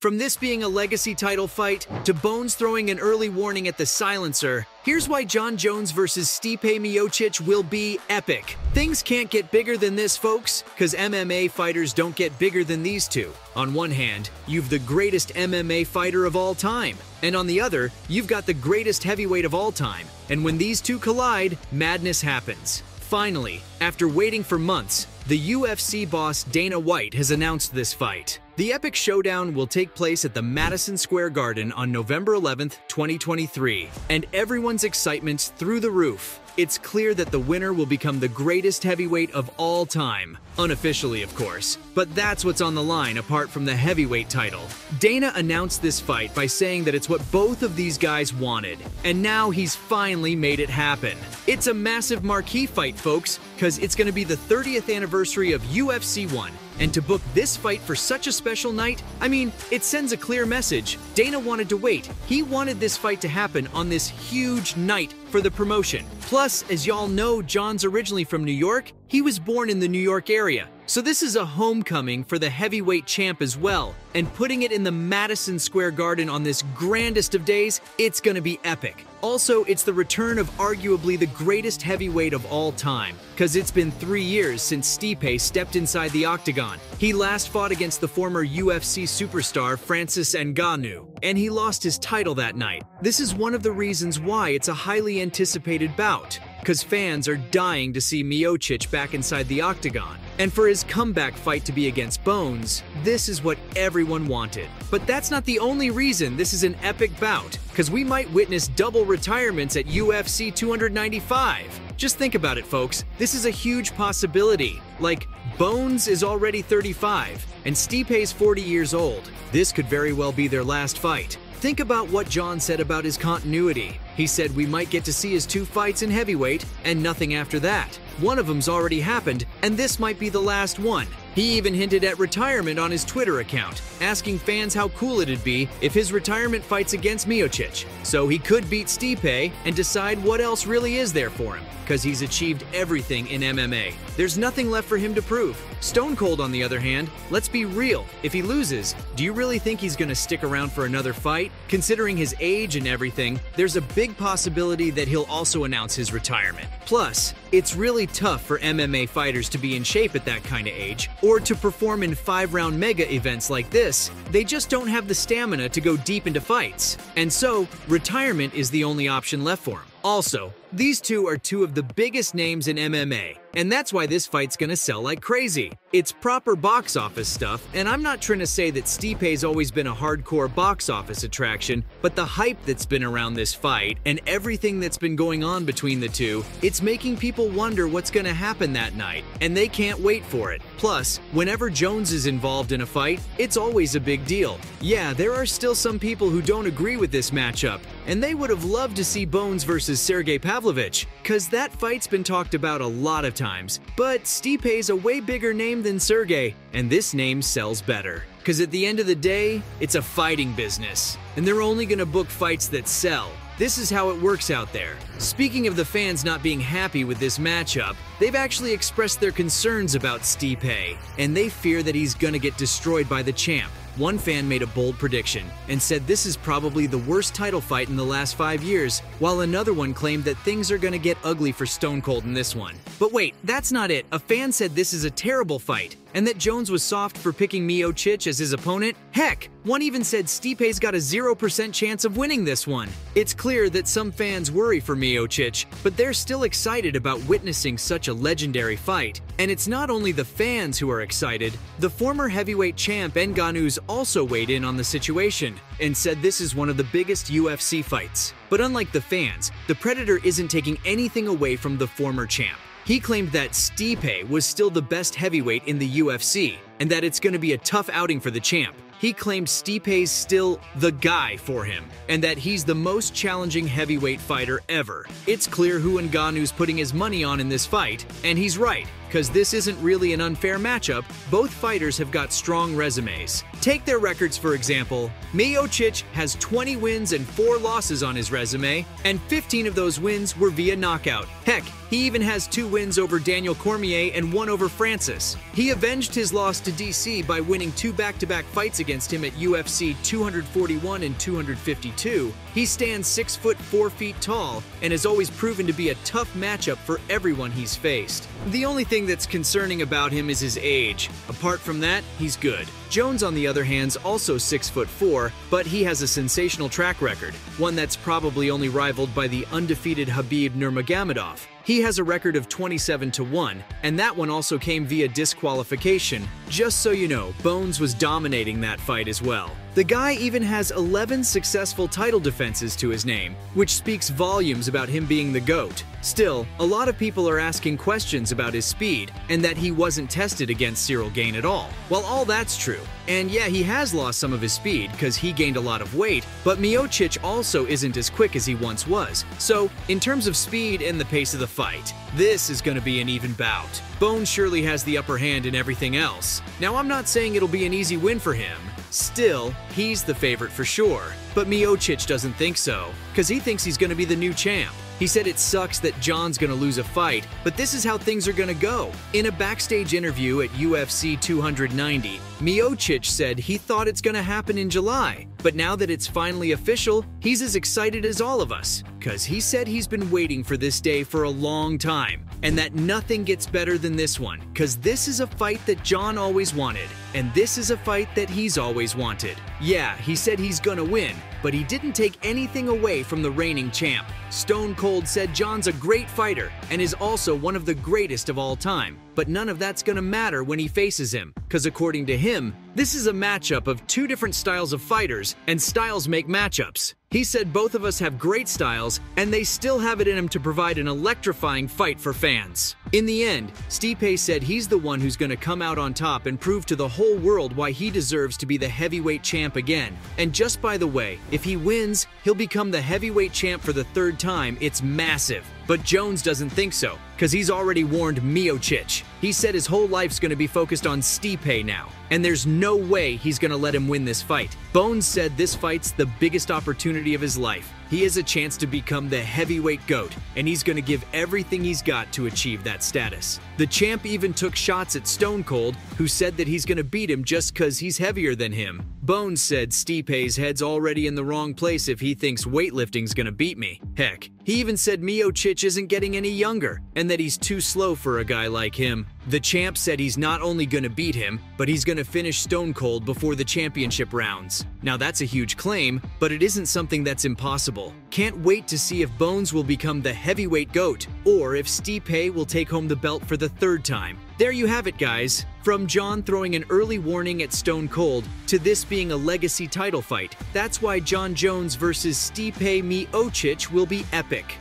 From this being a legacy title fight, to Bones throwing an early warning at the silencer, here's why Jon Jones versus Stipe Miocic will be epic. Things can't get bigger than this, folks, because MMA fighters don't get bigger than these two. On one hand, you've the greatest MMA fighter of all time, and on the other, you've got the greatest heavyweight of all time. And when these two collide, madness happens. Finally, after waiting for months, the UFC boss Dana White has announced this fight. The epic showdown will take place at the Madison Square Garden on November 11th, 2023, and everyone's excitement's through the roof. It's clear that the winner will become the greatest heavyweight of all time. Unofficially, of course. But that's what's on the line apart from the heavyweight title. Dana announced this fight by saying that it's what both of these guys wanted. And now he's finally made it happen. It's a massive marquee fight, folks, because it's going to be the 30th anniversary of UFC 1. And to book this fight for such a special night, I mean, it sends a clear message. Dana wanted to wait. He wanted this fight to happen on this huge night for the promotion. Plus, as y'all know, Jon's originally from New York. He was born in the New York area. So this is a homecoming for the heavyweight champ as well. And putting it in the Madison Square Garden on this grandest of days, it's gonna be epic. Also, it's the return of arguably the greatest heavyweight of all time, because it's been 3 years since Stipe stepped inside the octagon. He last fought against the former UFC superstar Francis Ngannou, and he lost his title that night. This is one of the reasons why it's a highly anticipated bout, because fans are dying to see Miocic back inside the octagon. And for his comeback fight to be against Bones, this is what everyone wanted. But that's not the only reason this is an epic bout, because we might witness double retirements at UFC 295. Just think about it, folks. This is a huge possibility. Like, Bones is already 35, and Stipe's 40 years old. This could very well be their last fight. Think about what Jon said about his continuity. He said we might get to see his 2 fights in heavyweight and nothing after that. One of them's already happened, and this might be the last one. He even hinted at retirement on his Twitter account, asking fans how cool it'd be if his retirement fights against Miocic. So he could beat Stipe and decide what else really is there for him, because he's achieved everything in MMA. There's nothing left for him to prove. Stone Cold, on the other hand, let's be real. If he loses, do you really think he's gonna stick around for another fight? Considering his age and everything, there's a big possibility that he'll also announce his retirement. Plus, it's really tough for MMA fighters to be in shape at that kind of age, or to perform in 5-round mega events like this. They just don't have the stamina to go deep into fights. And so, retirement is the only option left for him. Also, these two are 2 of the biggest names in MMA, and that's why this fight's gonna sell like crazy. It's proper box office stuff, and I'm not trying to say that Stipe's always been a hardcore box office attraction, but the hype that's been around this fight and everything that's been going on between the two, it's making people wonder what's gonna happen that night, and they can't wait for it. Plus, whenever Jones is involved in a fight, it's always a big deal. Yeah, there are still some people who don't agree with this matchup, and they would have loved to see Bones versus Sergey Pavlovich, cause that fight's been talked about a lot of times. But Stipe's a way bigger name than Sergey, and this name sells better. Cause at the end of the day, it's a fighting business, and they're only gonna book fights that sell. This is how it works out there. Speaking of the fans not being happy with this matchup, they've actually expressed their concerns about Stipe, and they fear that he's gonna get destroyed by the champ. One fan made a bold prediction and said this is probably the worst title fight in the last 5 years, while another one claimed that things are gonna get ugly for Stone Cold in this one. But wait, that's not it. A fan said this is a terrible fight, and that Jones was soft for picking Miocic as his opponent. Heck, one even said Stipe's got a 0% chance of winning this one. It's clear that some fans worry for Miocic, but they're still excited about witnessing such a legendary fight. And it's not only the fans who are excited. The former heavyweight champ Ngannou's also weighed in on the situation and said this is one of the biggest UFC fights. But unlike the fans, the Predator isn't taking anything away from the former champ. He claimed that Stipe was still the best heavyweight in the UFC, and that it's going to be a tough outing for the champ. He claimed Stipe's still the guy for him, and that he's the most challenging heavyweight fighter ever. It's clear who Ngannou's putting his money on in this fight, and he's right, because this isn't really an unfair matchup. Both fighters have got strong resumes. Take their records for example. Miocic has 20 wins and 4 losses on his resume, and 15 of those wins were via knockout. Heck, he even has 2 wins over Daniel Cormier and 1 over Francis. He avenged his loss to DC by winning 2 back-to-back fights against him at UFC 241 and 252. He stands 6 foot 4 feet tall and has always proven to be a tough matchup for everyone he's faced. The only thing that's concerning about him is his age. Apart from that, he's good. Jones, on the other hand, is also 6 foot 4, but he has a sensational track record, one that's probably only rivaled by the undefeated Khabib Nurmagomedov. He has a record of 27-1, and that one also came via disqualification. Just so you know, Bones was dominating that fight as well. The guy even has 11 successful title defenses to his name, which speaks volumes about him being the GOAT. Still, a lot of people are asking questions about his speed and that he wasn't tested against Cyril Gane at all. Well, all that's true. And yeah, he has lost some of his speed because he gained a lot of weight, but Miocic also isn't as quick as he once was. So, in terms of speed and the pace of the fight, this is going to be an even bout. Bones surely has the upper hand in everything else. Now, I'm not saying it'll be an easy win for him. Still, he's the favorite for sure. But Miocic doesn't think so, because he thinks he's going to be the new champ. He said it sucks that John's going to lose a fight, but this is how things are going to go. In a backstage interview at UFC 290, Miocic said he thought it's going to happen in July. But now that it's finally official, he's as excited as all of us, because he said he's been waiting for this day for a long time, and that nothing gets better than this one, because this is a fight that John always wanted, and this is a fight that he's always wanted. Yeah, he said he's gonna win, but he didn't take anything away from the reigning champ. Stone Cold said John's a great fighter and is also one of the greatest of all time, but none of that's gonna matter when he faces him, because according to him, this is a matchup of 2 different styles of fighters, and styles make matchups. He said both of us have great styles, and they still have it in them to provide an electrifying fight for fans. In the end, Stipe said he's the one who's going to come out on top and prove to the whole world why he deserves to be the heavyweight champ again. And just by the way, if he wins, he'll become the heavyweight champ for the 3rd time. It's massive. But Jones doesn't think so, because he's already warned Miocic. He said his whole life's going to be focused on Stipe now, and there's no way he's going to let him win this fight. Bones said this fight's the biggest opportunity of his life. He has a chance to become the heavyweight GOAT, and he's going to give everything he's got to achieve that status. The champ even took shots at Stone Cold, who said that he's going to beat him just because he's heavier than him. Bones said Stipe's head's already in the wrong place if he thinks weightlifting's going to beat me. Heck, he even said Miocic isn't getting any younger, and that he's too slow for a guy like him. The champ said he's not only going to beat him, but he's going to finish Stone Cold before the championship rounds. Now that's a huge claim, but it isn't something that's impossible. Can't wait to see if Bones will become the heavyweight GOAT, or if Stipe will take home the belt for the 3rd time. There you have it, guys. From John throwing an early warning at Stone Cold to this being a legacy title fight. That's why Jon Jones versus Stipe Miocic will be epic.